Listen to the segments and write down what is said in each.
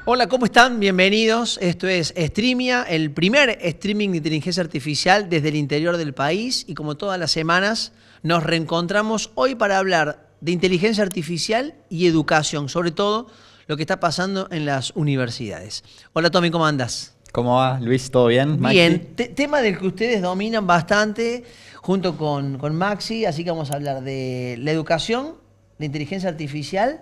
Hola, ¿cómo están? Bienvenidos. Esto es Streamia, el primer streaming de inteligencia artificial desde el interior del país. Y como todas las semanas, nos reencontramos hoy para hablar de inteligencia artificial y educación, sobre todo lo que está pasando en las universidades. Hola, Tommy, ¿cómo andas? ¿Cómo va, Luis? ¿Todo bien? Maxi. Bien, tema del que ustedes dominan bastante junto con Maxi, así que vamos a hablar de la educación, la inteligencia artificial.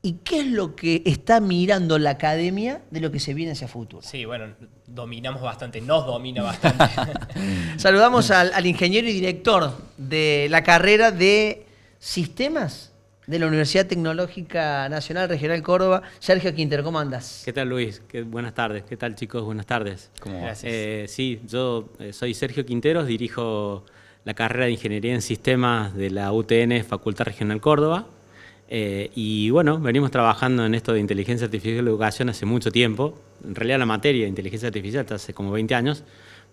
¿Y qué es lo que está mirando la academia de lo que se viene hacia futuro? Sí, bueno, dominamos bastante, nos domina bastante. Saludamos al ingeniero y director de la carrera de Sistemas de la Universidad Tecnológica Nacional Regional Córdoba, Sergio Quintero. ¿Cómo andas? ¿Qué tal, Luis? Buenas tardes. ¿Qué tal, chicos? Buenas tardes. ¿Cómo vas? Sí, yo soy Sergio Quinteros, dirijo la carrera de Ingeniería en Sistemas de la UTN Facultad Regional Córdoba. Y bueno, venimos trabajando en esto de inteligencia artificial y educación hace mucho tiempo. En realidad la materia de inteligencia artificial está hace como 20 años,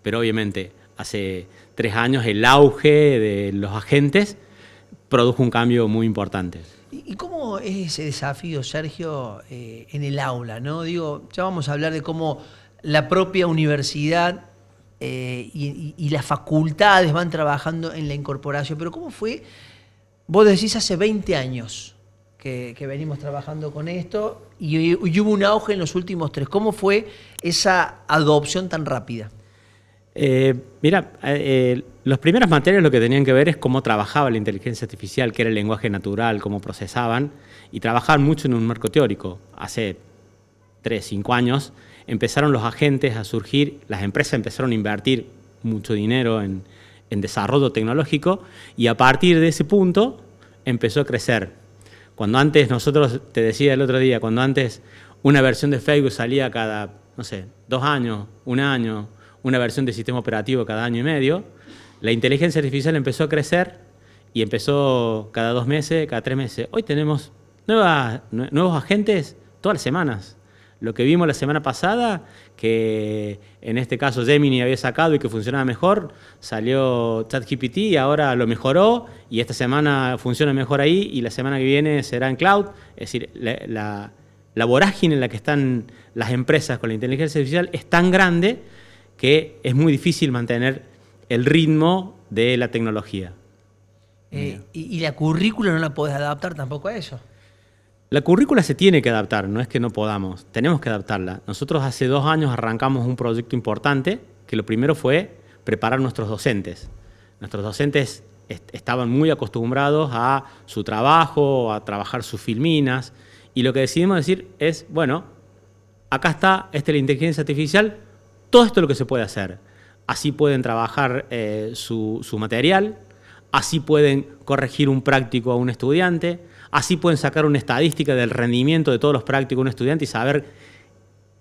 pero obviamente hace 3 años el auge de los agentes produjo un cambio muy importante. ¿Y cómo es ese desafío, Sergio, en el aula, ¿no? Digo, ya vamos a hablar de cómo la propia universidad y las facultades van trabajando en la incorporación, pero ¿cómo fue? Vos decís hace 20 años que venimos trabajando con esto y hubo un auge en los últimos 3. ¿Cómo fue esa adopción tan rápida? Mira, las primeras materias lo que tenían que ver es cómo trabajaba la inteligencia artificial, qué era el lenguaje natural, cómo procesaban, y trabajaban mucho en un marco teórico. Hace 3, 5 años empezaron los agentes a surgir, las empresas empezaron a invertir mucho dinero en desarrollo tecnológico, y a partir de ese punto empezó a crecer. Cuando antes, nosotros, te decía el otro día, cuando antes una versión de Facebook salía cada, no sé, 2 años, 1 año, una versión de sistema operativo cada año y medio, la inteligencia artificial empezó a crecer y empezó cada 2 meses, cada 3 meses. Hoy tenemos nuevos agentes todas las semanas. Lo que vimos la semana pasada, que en este caso Gemini había sacado y que funcionaba mejor, salió ChatGPT y ahora lo mejoró y esta semana funciona mejor ahí y la semana que viene será en cloud. Es decir, la vorágine en la que están las empresas con la inteligencia artificial es tan grande que es muy difícil mantener el ritmo de la tecnología. ¿Y la currícula no la podés adaptar tampoco a eso? La currícula se tiene que adaptar, no es que no podamos, tenemos que adaptarla. Nosotros hace 2 años arrancamos un proyecto importante, que lo primero fue preparar nuestros docentes. Nuestros docentes estaban muy acostumbrados a su trabajo, a trabajar sus filminas, y lo que decidimos decir es, bueno, acá está la inteligencia artificial, todo esto es lo que se puede hacer. Así pueden trabajar su material, así pueden corregir un práctico a un estudiante, así pueden sacar una estadística del rendimiento de todos los prácticos de un estudiante y saber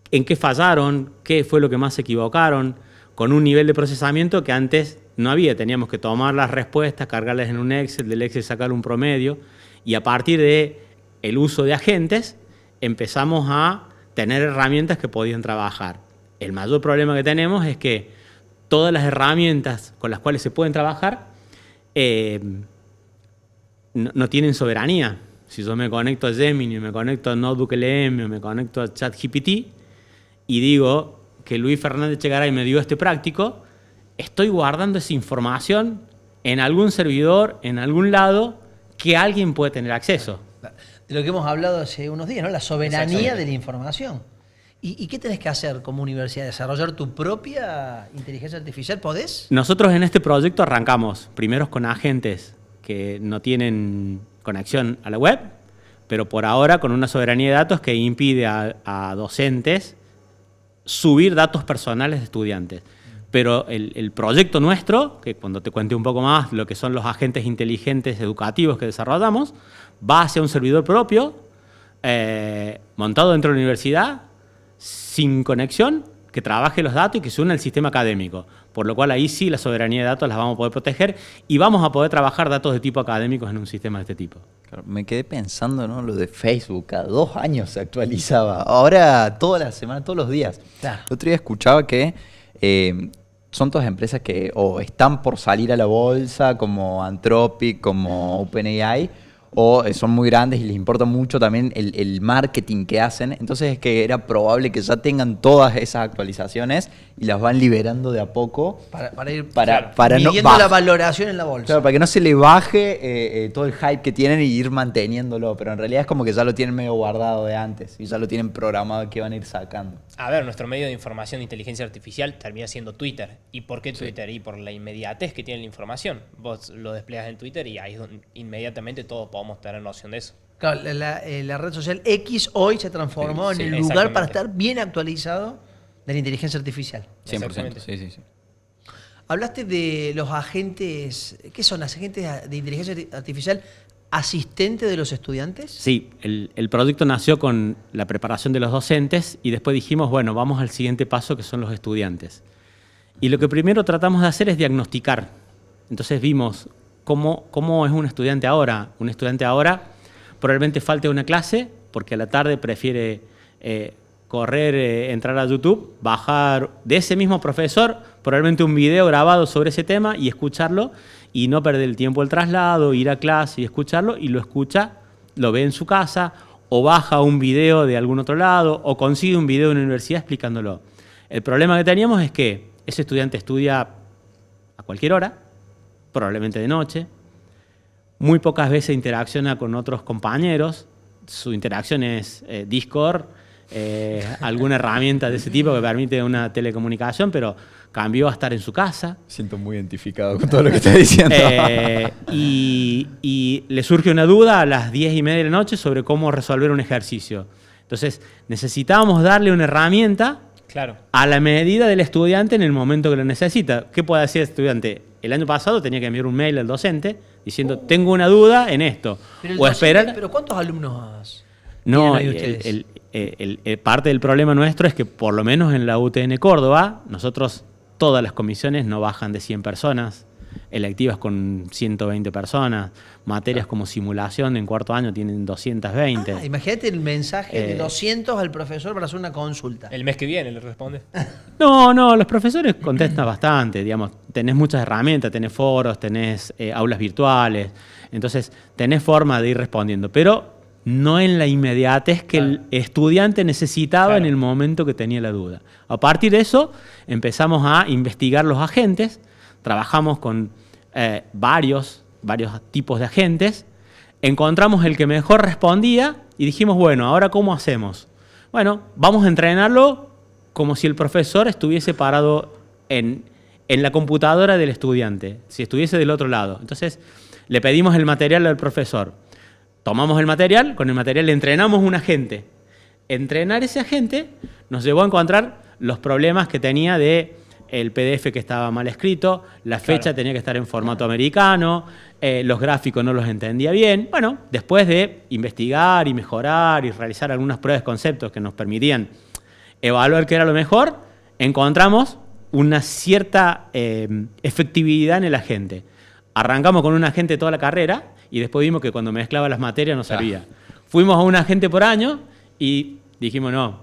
en qué fallaron, qué fue lo que más se equivocaron, con un nivel de procesamiento que antes no había. Teníamos que tomar las respuestas, cargarlas en un Excel, del Excel sacar un promedio, y a partir del uso de agentes empezamos a tener herramientas que podían trabajar. El mayor problema que tenemos es que todas las herramientas con las cuales se pueden trabajar no tienen soberanía. Si yo me conecto a Gemini, me conecto a Notebook LM, o me conecto a ChatGPT y digo que Luis Fernández Chegaray me dio este práctico, estoy guardando esa información en algún servidor, en algún lado, que alguien puede tener acceso. De lo que hemos hablado hace unos días, ¿no? La soberanía de la información. ¿Y qué tenés que hacer como universidad? ¿Desarrollar tu propia inteligencia artificial? ¿Podés? Nosotros en este proyecto arrancamos primero con agentes que no tienen conexión a la web, pero por ahora con una soberanía de datos que impide a docentes subir datos personales de estudiantes. Pero el proyecto nuestro, que cuando te cuente un poco más lo que son los agentes inteligentes educativos que desarrollamos, va hacia un servidor propio, montado dentro de la universidad, sin conexión, que trabaje los datos y que se una al sistema académico. Por lo cual ahí sí la soberanía de datos las vamos a poder proteger y vamos a poder trabajar datos de tipo académicos en un sistema de este tipo. Claro, me quedé pensando, ¿no? Lo de Facebook, cada 2 años se actualizaba. Ahora toda la semana, todos los días. Claro. El otro día escuchaba que son todas empresas que o están por salir a la bolsa, como Anthropic, como OpenAI, o son muy grandes y les importa mucho también el marketing que hacen. Entonces es que era probable que ya tengan todas esas actualizaciones y las van liberando de a poco Para ir para no midiendo la valoración en la bolsa. Claro, para que no se le baje todo el hype que tienen y ir manteniéndolo, pero en realidad es como que ya lo tienen medio guardado de antes y ya lo tienen programado que van a ir sacando. A ver, nuestro medio de información de inteligencia artificial termina siendo Twitter. ¿Y por qué Twitter? Y por la inmediatez que tiene la información. Vos lo desplegas en Twitter y ahí es donde inmediatamente todos podemos tener noción de eso. Claro, la red social X hoy se transformó Sí, en sí, el lugar para exactamente. estar bien actualizado de la inteligencia artificial. 100%, Exactamente. sí. Hablaste de los agentes, ¿qué son? ¿Agentes de inteligencia artificial asistentes de los estudiantes? Sí, el proyecto nació con la preparación de los docentes y después dijimos, bueno, vamos al siguiente paso que son los estudiantes. Y lo que primero tratamos de hacer es diagnosticar. Entonces vimos cómo es un estudiante ahora. Un estudiante ahora probablemente falte una clase porque a la tarde prefiere correr, entrar a YouTube, bajar de ese mismo profesor probablemente un video grabado sobre ese tema y escucharlo y no perder el tiempo del traslado, ir a clase y escucharlo, y lo escucha, lo ve en su casa o baja un video de algún otro lado o consigue un video en la universidad explicándolo. El problema que teníamos es que ese estudiante estudia a cualquier hora, probablemente de noche, muy pocas veces interacciona con otros compañeros, su interacción es Discord, alguna herramienta de ese tipo que permite una telecomunicación, pero cambió a estar en su casa. Siento muy identificado con todo lo que estás diciendo. Y le surge una duda a las 10:30 de la noche sobre cómo resolver un ejercicio. Entonces, necesitábamos darle una herramienta Claro. a la medida del estudiante en el momento que lo necesita. ¿Qué puede hacer el estudiante? El año pasado tenía que enviar un mail al docente diciendo, tengo una duda en esto. Pero el O docente- esperar... ¿Pero cuántos alumnos No, tienen hoy ustedes? parte del problema nuestro es que por lo menos en la UTN Córdoba, nosotros todas las comisiones no bajan de 100 personas, electivas con 120 personas, materias como simulación en cuarto año tienen 220. Imagínate el mensaje de 200 al profesor para hacer una consulta. El mes que viene le responde. No, los profesores contestan bastante, digamos, tenés muchas herramientas, tenés foros, tenés aulas virtuales, entonces tenés forma de ir respondiendo, pero no en la inmediatez que el estudiante necesitaba en el momento que tenía la duda. A partir de eso empezamos a investigar los agentes, trabajamos con varios tipos de agentes, encontramos el que mejor respondía y dijimos, bueno, ¿ahora cómo hacemos? Bueno, vamos a entrenarlo como si el profesor estuviese parado en la computadora del estudiante, si estuviese del otro lado. Entonces, le pedimos el material al profesor. Tomamos el material, con el material le entrenamos un agente. Entrenar ese agente nos llevó a encontrar los problemas que tenía de el PDF que estaba mal escrito, la fecha tenía que estar en formato americano, los gráficos no los entendía bien. Bueno, después de investigar y mejorar y realizar algunas pruebas de conceptos que nos permitían evaluar qué era lo mejor, encontramos una cierta efectividad en el agente. Arrancamos con un agente toda la carrera y después vimos que cuando mezclaba las materias no servía. Fuimos a un agente por año y dijimos, no,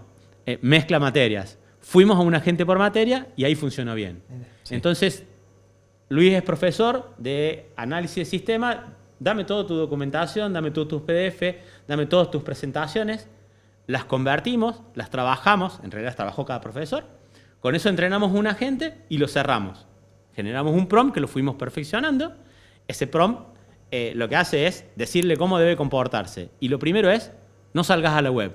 mezcla materias. Fuimos a un agente por materia y ahí funcionó bien. Sí. Entonces, Luis es profesor de análisis de sistema, dame toda tu documentación, dame todos tus PDF, dame todas tus presentaciones, las convertimos, las trabajamos, en realidad las trabajó cada profesor, con eso entrenamos un agente y lo cerramos. Generamos un prompt que lo fuimos perfeccionando. Ese prompt lo que hace es decirle cómo debe comportarse. Y lo primero es, no salgas a la web.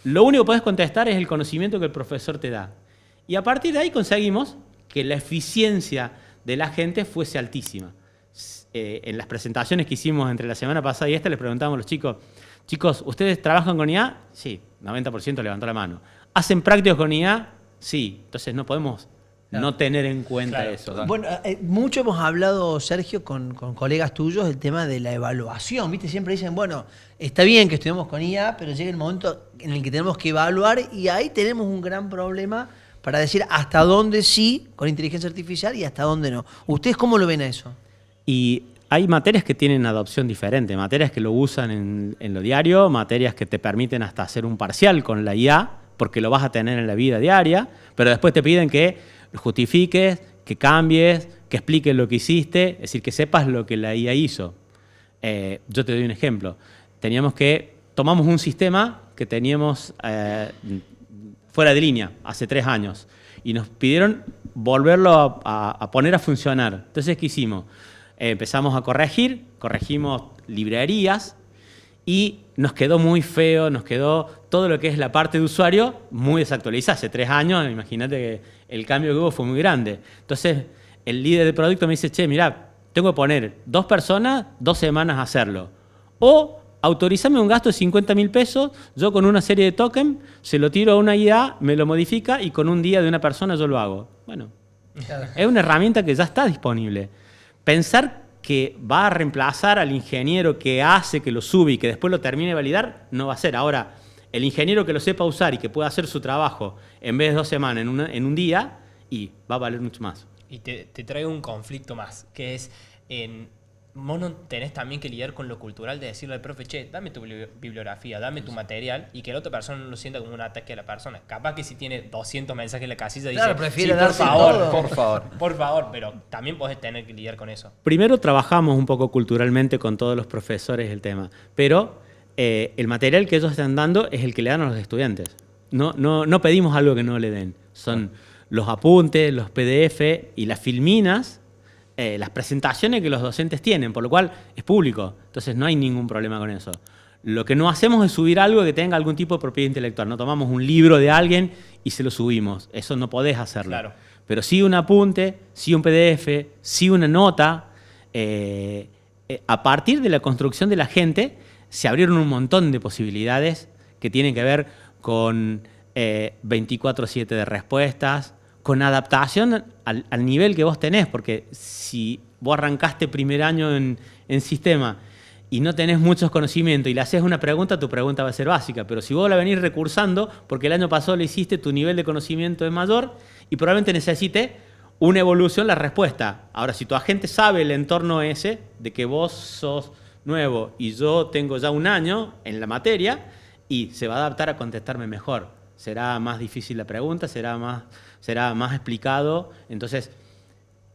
Lo único que puedes contestar es el conocimiento que el profesor te da. Y a partir de ahí conseguimos que la eficiencia de la gente fuese altísima. En las presentaciones que hicimos entre la semana pasada y esta, les preguntamos a los chicos, ¿ustedes trabajan con IA? Sí, 90% levantó la mano. ¿Hacen prácticas con IA? Sí. Entonces no podemos no tener en cuenta eso. Total. Bueno, mucho hemos hablado, Sergio, con colegas tuyos del tema de la evaluación. ¿Viste? Siempre dicen, bueno, está bien que estudiemos con IA, pero llega el momento en el que tenemos que evaluar y ahí tenemos un gran problema para decir hasta dónde sí con inteligencia artificial y hasta dónde no. ¿Ustedes cómo lo ven a eso? Y hay materias que tienen adopción diferente, materias que lo usan en lo diario, materias que te permiten hasta hacer un parcial con la IA, porque lo vas a tener en la vida diaria, pero después te piden que lo justifiques, que cambies, que expliques lo que hiciste, es decir, que sepas lo que la IA hizo. Yo te doy un ejemplo. Tomamos un sistema que teníamos fuera de línea hace 3 años y nos pidieron volverlo a poner a funcionar. Entonces, ¿qué hicimos? Empezamos a corregimos librerías y nos quedó muy feo, nos quedó todo lo que es la parte de usuario muy desactualizada. Hace 3 años, imagínate que el cambio que hubo fue muy grande. Entonces, el líder de producto me dice, che, mirá, tengo que poner 2 personas, 2 semanas a hacerlo. O autorizame un gasto de 50.000 pesos, yo con una serie de tokens se lo tiro a una IA, me lo modifica y con un día de una persona yo lo hago. Bueno, es una herramienta que ya está disponible. Pensar que va a reemplazar al ingeniero que hace, que lo sube y que después lo termine de validar, no va a ser. Ahora, el ingeniero que lo sepa usar y que pueda hacer su trabajo en vez de 2 semanas, en un día, y va a valer mucho más. Y te traigo un conflicto más, que es, vos no tenés también que lidiar con lo cultural de decirle al profe, che, dame tu bibliografía, dame tu material, y que la otra persona no lo sienta como un ataque a la persona. Capaz que si tiene 200 mensajes en la casilla, claro, dice, prefiere sí, darse por favor, pero también podés tener que lidiar con eso. Primero trabajamos un poco culturalmente con todos los profesores el tema, pero el material que ellos están dando es el que le dan a los estudiantes. No pedimos algo que no le den. Son los apuntes, los PDF y las filminas, las presentaciones que los docentes tienen, por lo cual es público. Entonces no hay ningún problema con eso. Lo que no hacemos es subir algo que tenga algún tipo de propiedad intelectual. No tomamos un libro de alguien y se lo subimos. Eso no podés hacerlo. Claro. Pero sí un apunte, sí un PDF, sí una nota. A partir de la construcción de la gente se abrieron un montón de posibilidades que tienen que ver con 24/7 de respuestas, con adaptación al nivel que vos tenés, porque si vos arrancaste primer año en sistema y no tenés muchos conocimientos y le haces una pregunta, tu pregunta va a ser básica, pero si vos la venís recursando, porque el año pasado lo hiciste, tu nivel de conocimiento es mayor y probablemente necesite una evolución la respuesta. Ahora, si tu agente sabe el entorno ese, de que vos sos nuevo y yo tengo ya 1 año en la materia, y se va a adaptar a contestarme mejor. Será más difícil la pregunta, será más explicado. Entonces,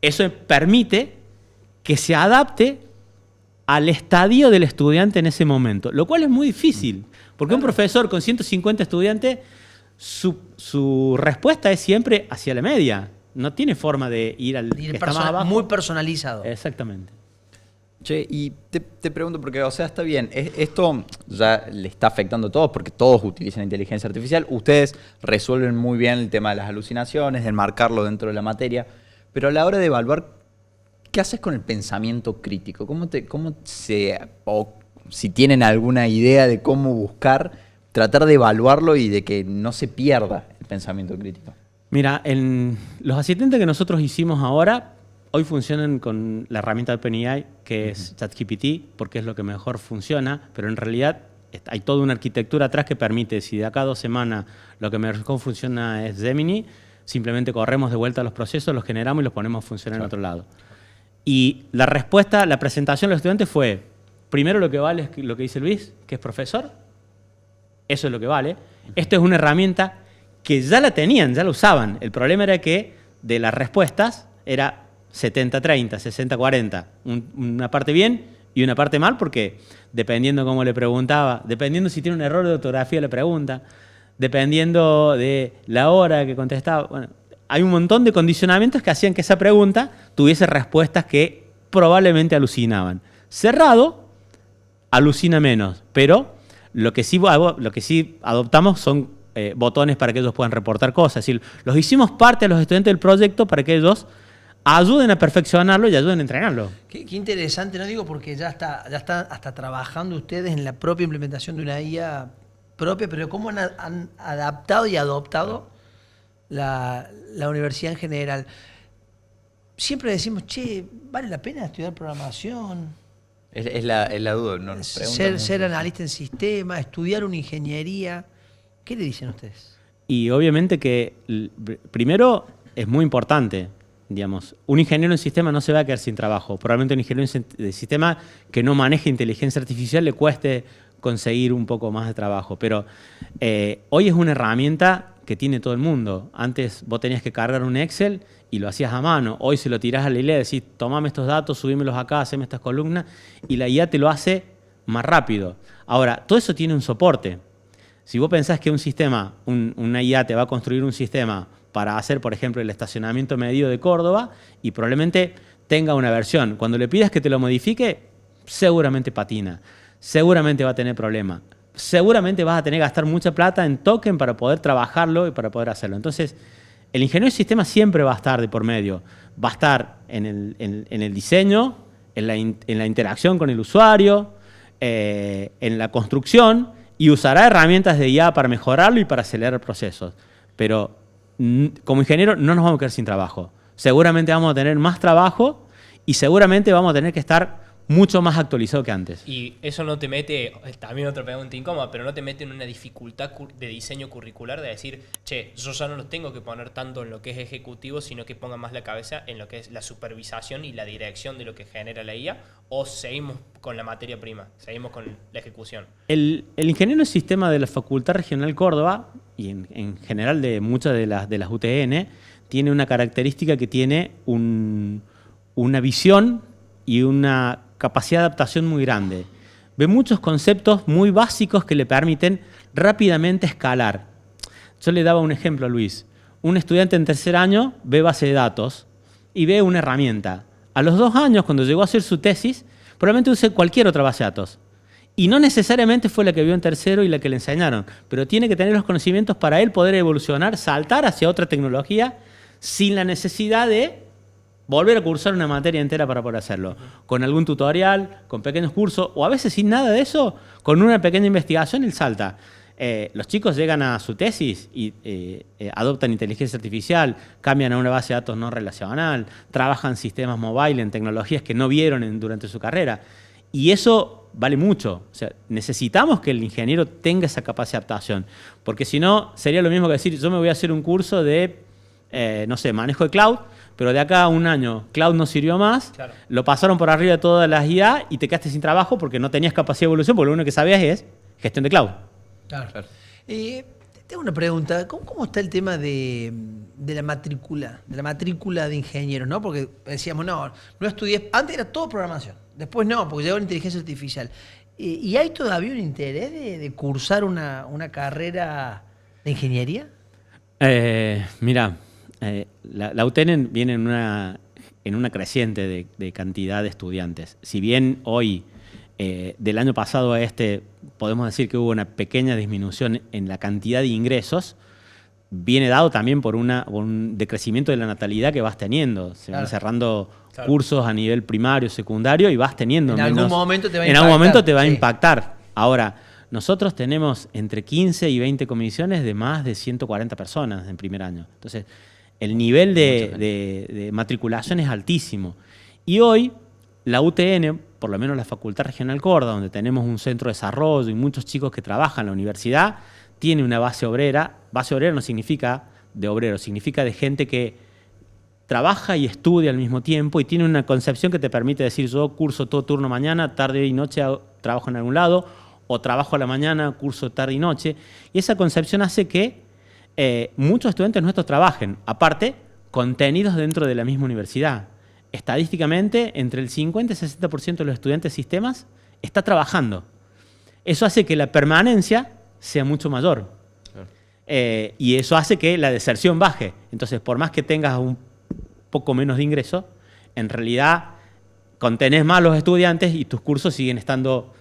eso permite que se adapte al estadio del estudiante en ese momento, lo cual es muy difícil, porque un profesor con 150 estudiantes, su respuesta es siempre hacia la media. No tiene forma de ir al que está más abajo. Muy personalizado. Exactamente. Che, y te pregunto, porque, o sea, está bien, esto ya le está afectando a todos, porque todos utilizan inteligencia artificial, ustedes resuelven muy bien el tema de las alucinaciones, de enmarcarlo dentro de la materia, pero a la hora de evaluar, ¿qué haces con el pensamiento crítico? O si tienen alguna idea de cómo buscar, tratar de evaluarlo y de que no se pierda el pensamiento crítico? Mira, los asistentes que nosotros hicimos ahora, hoy funcionan con la herramienta de OpenAI, que es ChatGPT, porque es lo que mejor funciona, pero en realidad hay toda una arquitectura atrás que permite, si de acá a 2 semanas lo que mejor funciona es Gemini, simplemente corremos de vuelta a los procesos, los generamos y los ponemos a funcionar en otro lado. Y la respuesta, la presentación de los estudiantes fue, primero lo que vale es lo que dice Luis, que es profesor, eso es lo que vale. Esto es una herramienta que ya la tenían, ya la usaban. El problema era que de las respuestas era 70-30, 60-40. Una parte bien y una parte mal, porque dependiendo cómo le preguntaba, dependiendo si tiene un error de ortografía la pregunta, dependiendo de la hora que contestaba. Bueno, hay un montón de condicionamientos que hacían que esa pregunta tuviese respuestas que probablemente alucinaban. Cerrado, alucina menos, pero lo que sí adoptamos son botones para que ellos puedan reportar cosas. Es decir, los hicimos parte de los estudiantes del proyecto para que ellos ayuden a perfeccionarlo y ayuden a entrenarlo. Qué interesante, no digo porque ya está hasta trabajando ustedes en la propia implementación de una IA propia, pero cómo han adaptado y adoptado la universidad en general. Siempre decimos, che, ¿vale la pena estudiar programación? Es la duda, ¿no? Ser analista en sistema, estudiar una ingeniería. ¿Qué le dicen ustedes? Y obviamente que primero es muy importante, digamos, un ingeniero en sistema no se va a quedar sin trabajo. Probablemente un ingeniero de sistema que no maneje inteligencia artificial le cueste conseguir un poco más de trabajo. Pero hoy es una herramienta que tiene todo el mundo. Antes vos tenías que cargar un Excel y lo hacías a mano. Hoy se lo tirás a la IA, decís, tomame estos datos, subímelos acá, haceme estas columnas, y la IA te lo hace más rápido. Ahora, todo eso tiene un soporte. Si vos pensás que un sistema, una IA te va a construir un sistema para hacer, por ejemplo, el estacionamiento medido de Córdoba, y probablemente tenga una versión, cuando le pidas que te lo modifique, seguramente patina, seguramente va a tener problemas. Seguramente vas a tener que gastar mucha plata en token para poder trabajarlo y para poder hacerlo. Entonces, el ingeniero de sistemas siempre va a estar de por medio. Va a estar en el diseño, en la interacción con el usuario, en la construcción, y usará herramientas de IA para mejorarlo y para acelerar procesos. Pero como ingeniero no nos vamos a quedar sin trabajo. Seguramente vamos a tener más trabajo y seguramente vamos a tener que estar mucho más actualizado que antes. Y eso no te mete, también otra pregunta incómoda, pero no te mete en una dificultad de diseño curricular de decir, che, yo ya no los tengo que poner tanto en lo que es ejecutivo, sino que ponga más la cabeza en lo que es la supervisación y la dirección de lo que genera la IA, o seguimos con la materia prima, seguimos con la ejecución. El ingeniero de sistema de la Facultad Regional Córdoba, y en general de muchas de las UTN, tiene una característica que tiene una visión y una capacidad de adaptación muy grande. Ve muchos conceptos muy básicos que le permiten rápidamente escalar. Yo le daba un ejemplo a Luis. Un estudiante en tercer año ve base de datos y ve una herramienta. A los 2 años, cuando llegó a hacer su tesis, probablemente use cualquier otra base de datos. Y no necesariamente fue la que vio en tercero y la que le enseñaron, pero tiene que tener los conocimientos para él poder evolucionar, saltar hacia otra tecnología sin la necesidad de volver a cursar una materia entera para poder hacerlo. Con algún tutorial, con pequeños cursos, o a veces sin nada de eso, con una pequeña investigación, él salta. Los chicos llegan a su tesis y adoptan inteligencia artificial, cambian a una base de datos no relacional, trabajan sistemas mobile en tecnologías que no vieron durante su carrera. Y eso vale mucho. O sea, necesitamos que el ingeniero tenga esa capacidad de adaptación, porque si no, sería lo mismo que decir, yo me voy a hacer un curso de, no sé, manejo de cloud, pero de acá a un año cloud no sirvió más, claro. Lo pasaron por arriba de todas las IA y te quedaste sin trabajo porque no tenías capacidad de evolución, porque lo único que sabías es gestión de cloud. Claro. Tengo una pregunta. ¿Cómo está el tema de la matrícula? De la matrícula de ingenieros, ¿no? Porque decíamos, no estudié. Antes era todo programación. Después no, porque llegó la inteligencia artificial. ¿Y hay todavía un interés de cursar una carrera de ingeniería? Mira, la UTN viene en una creciente de cantidad de estudiantes. Si bien hoy, del año pasado a este, podemos decir que hubo una pequeña disminución en la cantidad de ingresos, viene dado también por un decrecimiento de la natalidad que vas teniendo. Se van cerrando cursos a nivel primario, secundario, y vas teniendo en menos. Algún momento te va a en impactar. algún momento te va a impactar. Ahora, nosotros tenemos entre 15 y 20 comisiones de más de 140 personas en primer año. Entonces, el nivel de matriculación es altísimo. Y hoy, la UTN, por lo menos la Facultad Regional Córdoba, donde tenemos un centro de desarrollo y muchos chicos que trabajan en la universidad, tiene una base obrera. Base obrera no significa de obrero, significa de gente que trabaja y estudia al mismo tiempo y tiene una concepción que te permite decir, yo curso todo turno mañana, tarde y noche trabajo en algún lado, o trabajo a la mañana, curso tarde y noche. Y esa concepción hace que muchos estudiantes nuestros trabajen, aparte, contenidos dentro de la misma universidad. Estadísticamente, entre el 50 y el 60% de los estudiantes de sistemas está trabajando. Eso hace que la permanencia sea mucho mayor. Claro. Y eso hace que la deserción baje. Entonces, por más que tengas un poco menos de ingreso, en realidad contenés más los estudiantes y tus cursos siguen estando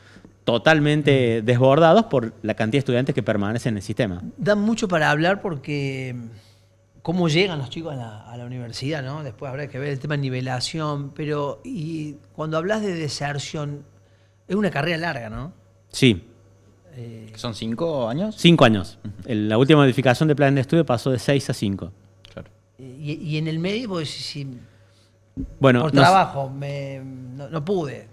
totalmente desbordados por la cantidad de estudiantes que permanecen en el sistema. Dan mucho para hablar porque cómo llegan los chicos a la universidad, ¿no? Después habrá que ver el tema de nivelación, pero y cuando hablas de deserción, es una carrera larga, ¿no? Sí. ¿Son 5 años? 5 años. La última modificación de plan de estudio pasó de 6 a 5. Claro. Y en el medio, pues si bueno, por trabajo no pude.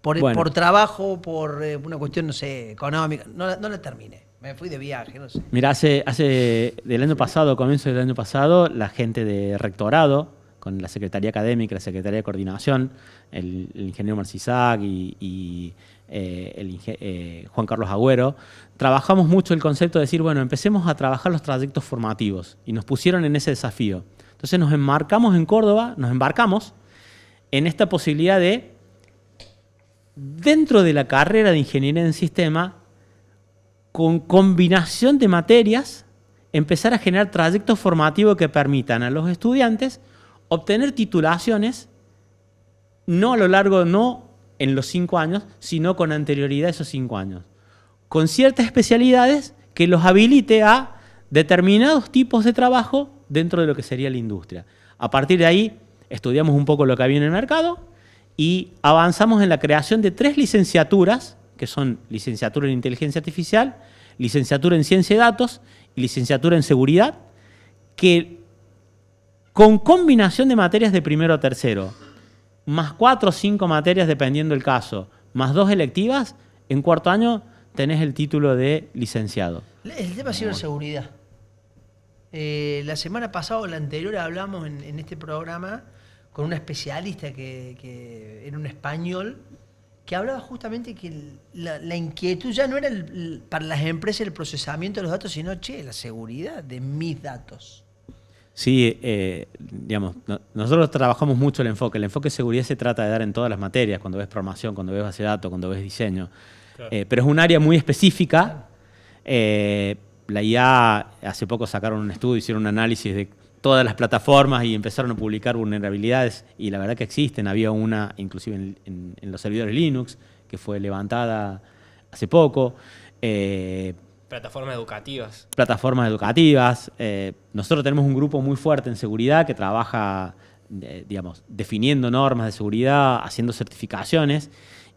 Por trabajo, por una cuestión, no sé, económica, no la terminé. Me fui de viaje, no sé. Mira, hace del año pasado, comienzo del año pasado, la gente de rectorado, con la Secretaría Académica, la Secretaría de Coordinación, el ingeniero Marcisac y Juan Carlos Agüero, trabajamos mucho el concepto de decir, bueno, empecemos a trabajar los trayectos formativos y nos pusieron en ese desafío. Entonces nos embarcamos en Córdoba, nos embarcamos en esta posibilidad de, dentro de la carrera de Ingeniería en Sistema, con combinación de materias, empezar a generar trayectos formativos que permitan a los estudiantes obtener titulaciones, no a lo largo, no en los 5 años, sino con anterioridad a esos 5 años, con ciertas especialidades que los habilite a determinados tipos de trabajo dentro de lo que sería la industria. A partir de ahí, estudiamos un poco lo que había en el mercado y avanzamos en la creación de 3 licenciaturas, que son licenciatura en Inteligencia Artificial, licenciatura en Ciencia de Datos y licenciatura en Seguridad, que con combinación de materias de primero a tercero, más 4 o 5 materias dependiendo del caso, más 2 electivas, en cuarto año tenés el título de licenciado. El tema de ciberseguridad. La semana pasada o la anterior hablamos en este programa con una especialista que era un español, que hablaba justamente que la inquietud ya no era para las empresas el procesamiento de los datos, sino, la seguridad de mis datos. Sí, digamos, nosotros trabajamos mucho el enfoque. El enfoque de seguridad se trata de dar en todas las materias, cuando ves programación, cuando ves base de datos, cuando ves diseño. Claro. Pero es un área muy específica. La IA, hace poco sacaron un estudio, hicieron un análisis de todas las plataformas y empezaron a publicar vulnerabilidades, y la verdad que existen. Había una, inclusive en los servidores Linux, que fue levantada hace poco. Plataformas educativas. Plataformas educativas. Nosotros tenemos un grupo muy fuerte en seguridad que trabaja, digamos, definiendo normas de seguridad, haciendo certificaciones,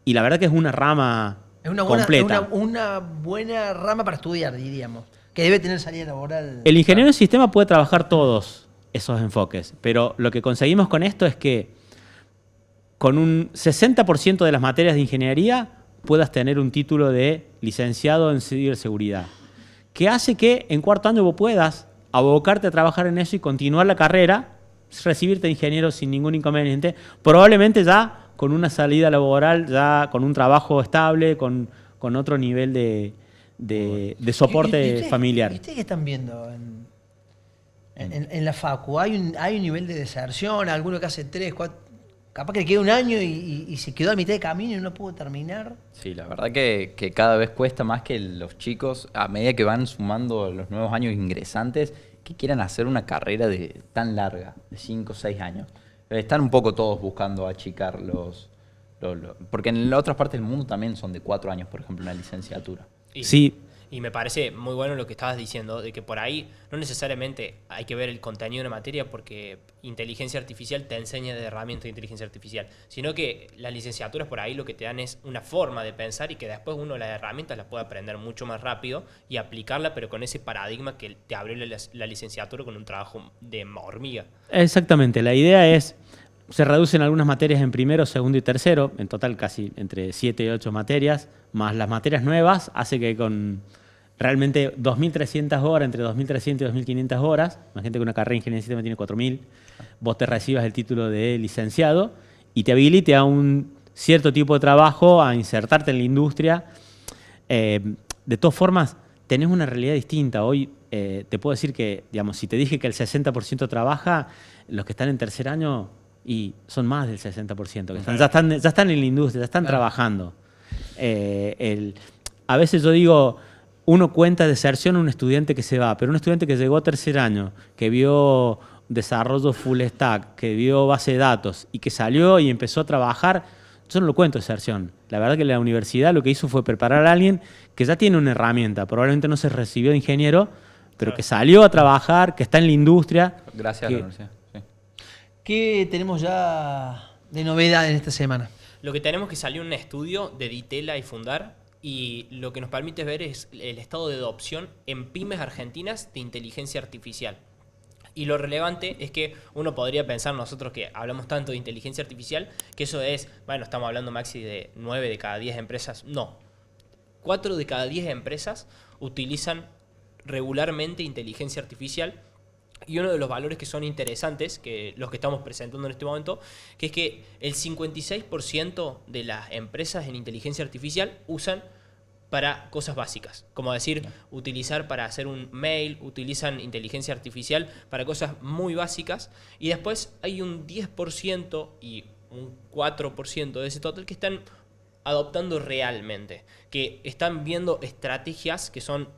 y la verdad que es una rama completa. Es una buena rama para estudiar, diríamos, que debe tener salida laboral. El ingeniero en sistema puede trabajar todos esos enfoques, pero lo que conseguimos con esto es que con un 60% de las materias de ingeniería puedas tener un título de licenciado en ciberseguridad, que hace que en cuarto año vos puedas abocarte a trabajar en eso y continuar la carrera, recibirte de ingeniero sin ningún inconveniente, probablemente ya con una salida laboral, ya con un trabajo estable, con otro nivel de soporte familiar. ¿Y ustedes qué están viendo en la facu? ¿Hay un nivel de deserción? ¿Alguno que hace 3, 4... Capaz que le queda un año y se quedó a mitad de camino y no pudo terminar? Sí, la verdad que cada vez cuesta más que los chicos, a medida que van sumando los nuevos años ingresantes, que quieran hacer una carrera tan larga, de 5 o 6 años. Están un poco todos buscando achicar porque en las otras partes del mundo también son de 4 años, por ejemplo, una licenciatura. Sí. Y me parece muy bueno lo que estabas diciendo, de que por ahí no necesariamente hay que ver el contenido de una materia porque inteligencia artificial te enseña de herramientas de inteligencia artificial, sino que las licenciaturas por ahí lo que te dan es una forma de pensar y que después uno las herramientas las puede aprender mucho más rápido y aplicarla, pero con ese paradigma que te abrió la licenciatura con un trabajo de hormiga. Exactamente, la idea es, se reducen algunas materias en primero, segundo y tercero, en total casi entre 7 y 8 materias, más las materias nuevas, hace que con realmente 2.300 horas, entre 2.300 y 2.500 horas, imagínate que una carrera de ingeniería de sistema tiene 4.000, vos te recibas el título de licenciado y te habilite a un cierto tipo de trabajo, a insertarte en la industria. De todas formas, tenés una realidad distinta. Hoy te puedo decir que, digamos, si te dije que el 60% trabaja, los que están en tercer año, y son más del 60%, que ya están en la industria, ya están trabajando. A veces yo digo, uno cuenta deserción a un estudiante que se va, pero un estudiante que llegó a tercer año, que vio desarrollo full stack, que vio base de datos y que salió y empezó a trabajar, yo no lo cuento deserción. La verdad que la universidad lo que hizo fue preparar a alguien que ya tiene una herramienta, probablemente no se recibió de ingeniero, pero que salió a trabajar, que está en la industria. Gracias a la universidad. Sí. ¿Qué tenemos ya de novedad en esta semana? Lo que tenemos que salió un estudio de Ditela y Fundar, y lo que nos permite ver es el estado de adopción en pymes argentinas de inteligencia artificial. Y lo relevante es que uno podría pensar, nosotros que hablamos tanto de inteligencia artificial, que eso es, bueno, estamos hablando, Maxi, de 9 de cada 10 empresas. No. 4 de cada 10 empresas utilizan regularmente inteligencia artificial Y uno de los valores que son interesantes, que los que estamos presentando en este momento, que es que el 56% de las empresas en inteligencia artificial usan para cosas básicas, como decir, utilizar para hacer un mail, utilizan inteligencia artificial para cosas muy básicas, y después hay un 10% y un 4% de ese total que están adoptando realmente, que están viendo estrategias que son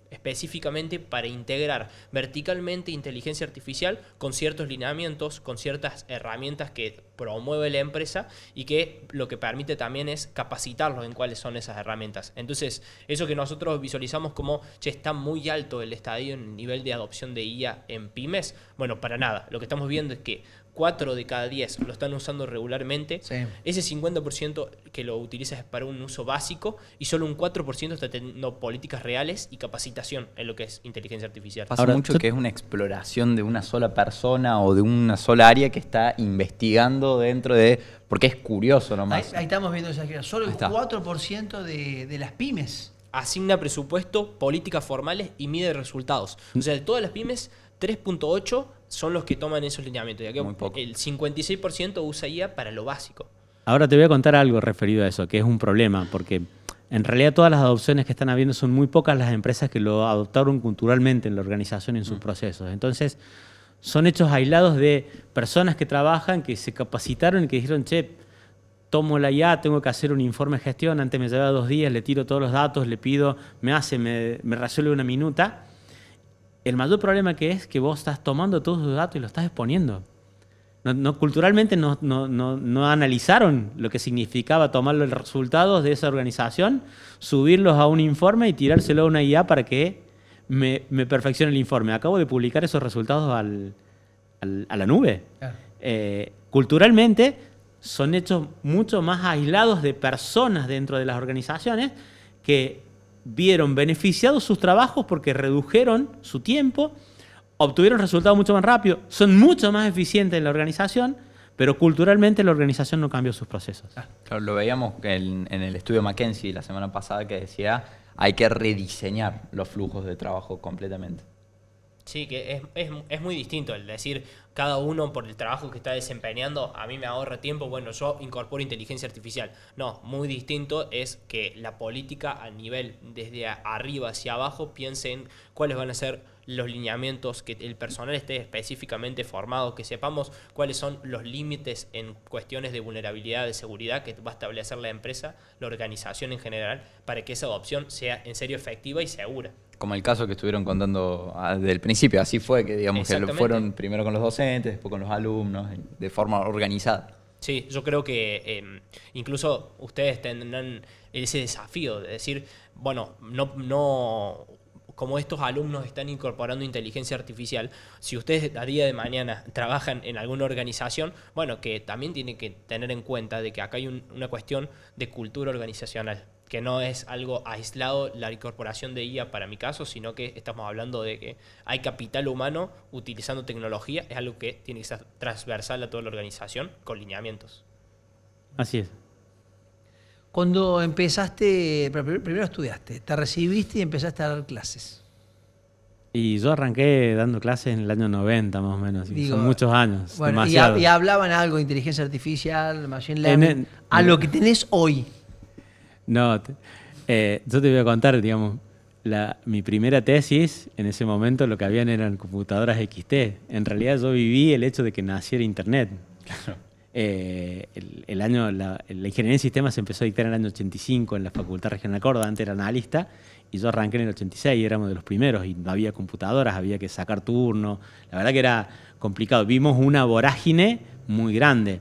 específicamente para integrar verticalmente inteligencia artificial con ciertos lineamientos, con ciertas herramientas que promueve la empresa y que lo que permite también es capacitarlos en cuáles son esas herramientas. Entonces, eso que nosotros visualizamos como, che, está muy alto el estadio en el nivel de adopción de IA en pymes, bueno, para nada. Lo que estamos viendo es que 4 de cada 10 lo están usando regularmente. Sí. Ese 50% que lo utilizas es para un uso básico y solo un 4% está teniendo políticas reales y capacitación en lo que es inteligencia artificial. Pasa Ahora, mucho que es una exploración de una sola persona o de una sola área que está investigando dentro de... Porque es curioso Ahí, nomás. ahí estamos viendo esa que solo el Ahí está. 4% de las pymes. Asigna presupuesto, políticas formales y mide resultados. O sea, de todas las pymes, 3.8 son los que toman esos lineamientos. Ya que Muy poco. el 56% usa IA para lo básico. Ahora te voy a contar algo referido a eso, que es un problema, porque en realidad todas las adopciones que están habiendo son muy pocas las empresas que lo adoptaron culturalmente en la organización y en sus procesos. Entonces, son hechos aislados de personas que trabajan, que se capacitaron y que dijeron, che, tomo la IA, tengo que hacer un informe de gestión, antes me llevaba 2 días, le tiro todos los datos, le pido, me resuelve una minuta. El mayor problema que es que vos estás tomando todos los datos y los estás exponiendo. Culturalmente no analizaron lo que significaba tomar los resultados de esa organización, subirlos a un informe y tirárselo a una IA para que me perfeccione el informe. Acabo de publicar esos resultados a la nube. Claro. Culturalmente son hechos mucho más aislados de personas dentro de las organizaciones que vieron beneficiados sus trabajos porque redujeron su tiempo, obtuvieron resultados mucho más rápido, son mucho más eficientes en la organización, pero culturalmente la organización no cambió sus procesos. Claro, lo veíamos en el estudio McKinsey la semana pasada que decía hay que rediseñar los flujos de trabajo completamente. Sí, que es muy distinto el decir, cada uno por el trabajo que está desempeñando, a mí me ahorra tiempo, bueno, yo incorporo inteligencia artificial. No, muy distinto es que la política a nivel desde arriba hacia abajo piense en cuáles van a ser los lineamientos, que el personal esté específicamente formado, que sepamos cuáles son los límites en cuestiones de vulnerabilidad, de seguridad que va a establecer la empresa, la organización en general, para que esa adopción sea en serio efectiva y segura. Como el caso que estuvieron contando desde el principio, así fue, que digamos que Exactamente. fueron primero con los docentes, después con los alumnos, de forma organizada. Sí, yo creo que incluso ustedes tendrán ese desafío de decir, bueno, no como estos alumnos están incorporando inteligencia artificial, si ustedes a día de mañana trabajan en alguna organización, bueno, que también tienen que tener en cuenta de que acá hay una cuestión de cultura organizacional, que no es algo aislado la incorporación de IA para mi caso, sino que estamos hablando de que hay capital humano utilizando tecnología, es algo que tiene que ser transversal a toda la organización con lineamientos. Así es. Cuando empezaste, primero estudiaste, te recibiste y empezaste a dar clases. Y yo arranqué dando clases en el año 90 más o menos, y Digo, son muchos años, Bueno, demasiado. y hablaban algo de inteligencia artificial, machine learning, a lo que tenés hoy. No, yo te voy a contar, digamos, mi primera tesis, en ese momento lo que habían eran computadoras XT. En realidad yo viví el hecho de que naciera Internet. Claro. La ingeniería en sistemas se empezó a dictar en el año 85 en la Facultad Regional Córdoba, antes era analista, y yo arranqué en el 86, éramos de los primeros, y no había computadoras, había que sacar turno. La verdad que era complicado. Vimos una vorágine muy grande.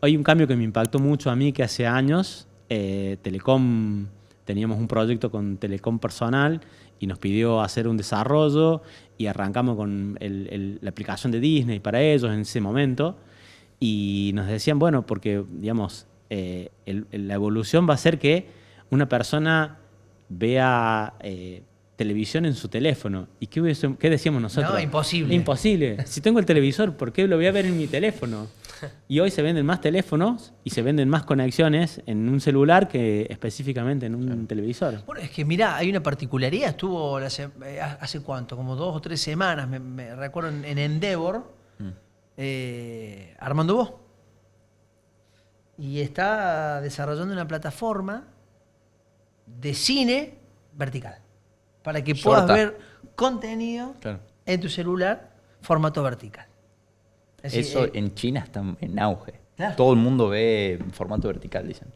Hay un cambio que me impactó mucho a mí, que hace años, Telecom, teníamos un proyecto con Telecom Personal y nos pidió hacer un desarrollo y arrancamos con la aplicación de Disney para ellos en ese momento. Y nos decían, bueno, porque, digamos, la evolución va a ser que una persona vea televisión en su teléfono. ¿Y qué decíamos nosotros? No, imposible. Imposible. Si tengo el televisor, ¿por qué lo voy a ver en mi teléfono? Y hoy se venden más teléfonos y se venden más conexiones en un celular que específicamente en un televisor. Bueno, es que mirá, hay una particularidad. Estuvo hace cuánto, como 2 o 3 semanas, me recuerdo en Endeavor, Armando Bo. Y está desarrollando una plataforma de cine vertical. Para que puedas ver contenido en tu celular, formato vertical. Es decir, eso en China está en auge. Claro. Todo el mundo ve en formato vertical, dicen.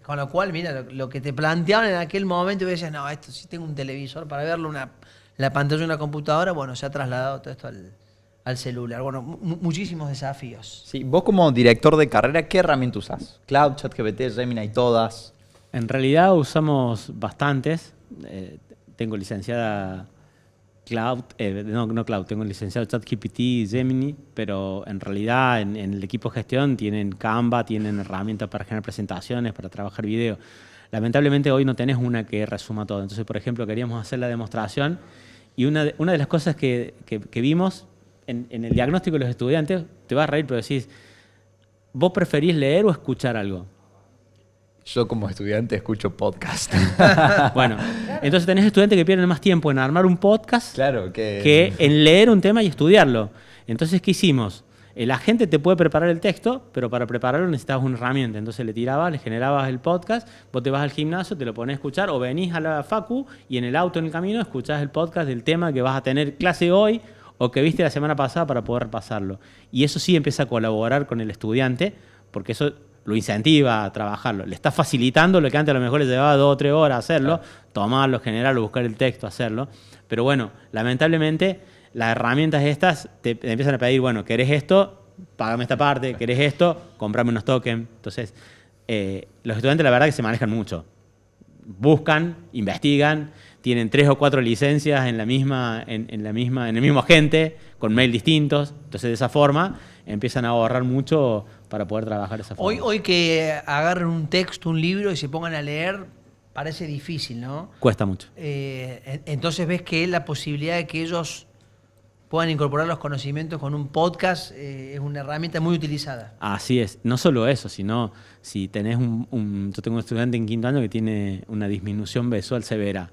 Con lo cual, mira, lo que te planteaban en aquel momento, y decías, no, esto sí tengo un televisor para verlo, la pantalla de una computadora, bueno, se ha trasladado todo esto al celular. Bueno, muchísimos desafíos. Sí, vos como director de carrera, ¿qué herramienta usás? Cloud, ChatGPT, Gemini, todas. En realidad usamos bastantes. Tengo licenciada Cloud, no Cloud, tengo licenciado ChatGPT y Gemini, pero en realidad en el equipo de gestión tienen Canva, tienen herramientas para generar presentaciones, para trabajar video. Lamentablemente hoy no tenés una que resuma todo. Entonces, por ejemplo, queríamos hacer la demostración y una de las cosas que vimos en el diagnóstico de los estudiantes, te vas a reír, pero decís, ¿vos preferís leer o escuchar algo? Yo como estudiante escucho podcast. Bueno, entonces tenés estudiantes que pierden más tiempo en armar un podcast Claro, que en leer un tema y estudiarlo. Entonces, ¿qué hicimos? La gente te puede preparar el texto, pero para prepararlo necesitabas una herramienta. Entonces le generabas el podcast, vos te vas al gimnasio, te lo pones a escuchar, o venís a la facu y en el auto, en el camino, escuchás el podcast del tema que vas a tener clase hoy o que viste la semana pasada para poder repasarlo. Y eso sí empieza a colaborar con el estudiante, porque eso lo incentiva a trabajarlo. Le está facilitando lo que antes a lo mejor le llevaba 2 o 3 horas hacerlo, tomarlo, generarlo, buscar el texto, hacerlo. Pero bueno, lamentablemente las herramientas estas te empiezan a pedir, bueno, ¿querés esto? Págame esta parte. ¿Querés esto? Comprame unos tokens. Entonces, los estudiantes la verdad que se manejan mucho. Buscan, investigan, tienen 3 o 4 licencias en el mismo agente, con mail distintos. Entonces, de esa forma, empiezan a ahorrar mucho para poder trabajar de esa forma. Hoy que agarren un texto, un libro y se pongan a leer, parece difícil, ¿no? Cuesta mucho. Entonces ves que la posibilidad de que ellos puedan incorporar los conocimientos con un podcast es una herramienta muy utilizada. Así es. No solo eso, sino si tenés yo tengo un estudiante en 5º año que tiene una disminución visual severa.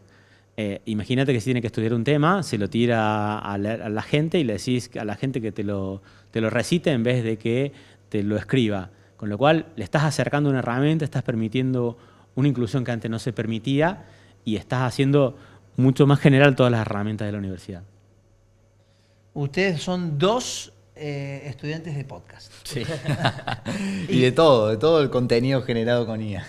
Imagínate que si tiene que estudiar un tema, se lo tira a la gente y le decís a la gente que te lo recite en vez de que te lo escriba. Con lo cual le estás acercando una herramienta, estás permitiendo una inclusión que antes no se permitía y estás haciendo mucho más general todas las herramientas de la universidad. Ustedes son 2 estudiantes de podcast. Sí. Y de todo el contenido generado con IA.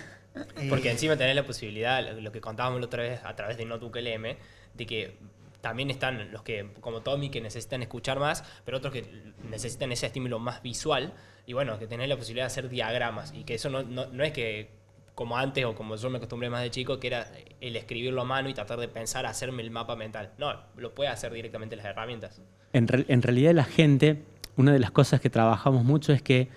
Porque encima tenés la posibilidad, lo que contábamos la otra vez a través de Notebook LM, de que también están los que, como Tommy, que necesitan escuchar más, pero otros que necesitan ese estímulo más visual. Y bueno, que tenés la posibilidad de hacer diagramas. Y que eso no es que, como antes o como yo me acostumbré más de chico, que era el escribirlo a mano y tratar de pensar, hacerme el mapa mental. No, lo puede hacer directamente las herramientas. En realidad la gente, una de las cosas que trabajamos mucho es que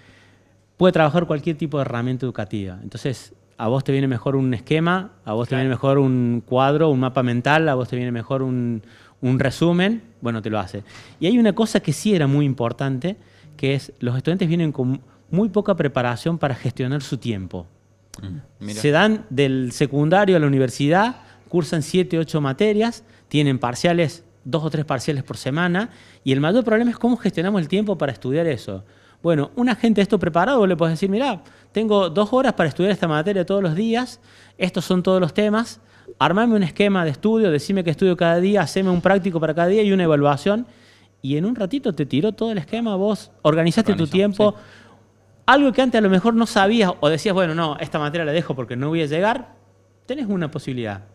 puede trabajar cualquier tipo de herramienta educativa. Entonces, a vos te viene mejor un esquema, a vos te viene mejor un cuadro, un mapa mental, a vos te viene mejor un resumen, bueno, te lo hace. Y hay una cosa que sí era muy importante, que es los estudiantes vienen con muy poca preparación para gestionar su tiempo. Se dan del secundario a la universidad, cursan 7, 8 materias, tienen parciales, 2 o 3 parciales por semana, y el mayor problema es cómo gestionamos el tiempo para estudiar eso. Bueno, un agente de esto preparado, vos le podés decir, mirá, tengo 2 horas para estudiar esta materia todos los días, estos son todos los temas, armame un esquema de estudio, decime qué estudio cada día, haceme un práctico para cada día y una evaluación, y en un ratito te tiró todo el esquema, vos organizaste tu tiempo, sí. Algo que antes a lo mejor no sabías o decías, bueno, no, esta materia la dejo porque no voy a llegar, tenés una posibilidad.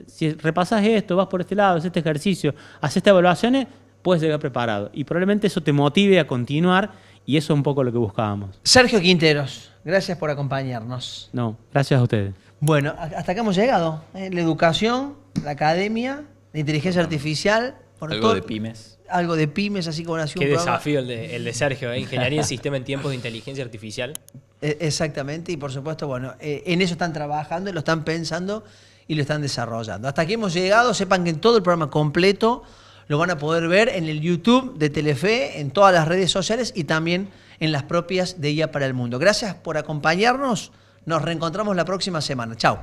Si repasás esto, vas por este lado, haces este ejercicio, haces estas evaluaciones, puedes llegar preparado. Y probablemente eso te motive a continuar y eso es un poco lo que buscábamos. Sergio Quinteros, gracias por acompañarnos. No, gracias a ustedes. Bueno, hasta acá hemos llegado. La educación, la academia, la inteligencia artificial. Algo de pymes. Algo de pymes, así como nació un Qué programa. desafío el de Sergio, Ingeniería en Sistema en tiempos de inteligencia artificial. Exactamente, y por supuesto, bueno, en eso están trabajando, lo están pensando, y lo están desarrollando. Hasta aquí hemos llegado. Sepan que en todo el programa completo lo van a poder ver en el YouTube de Telefe, en todas las redes sociales y también en las propias de IA para el Mundo. Gracias por acompañarnos. Nos reencontramos la próxima semana. Chao.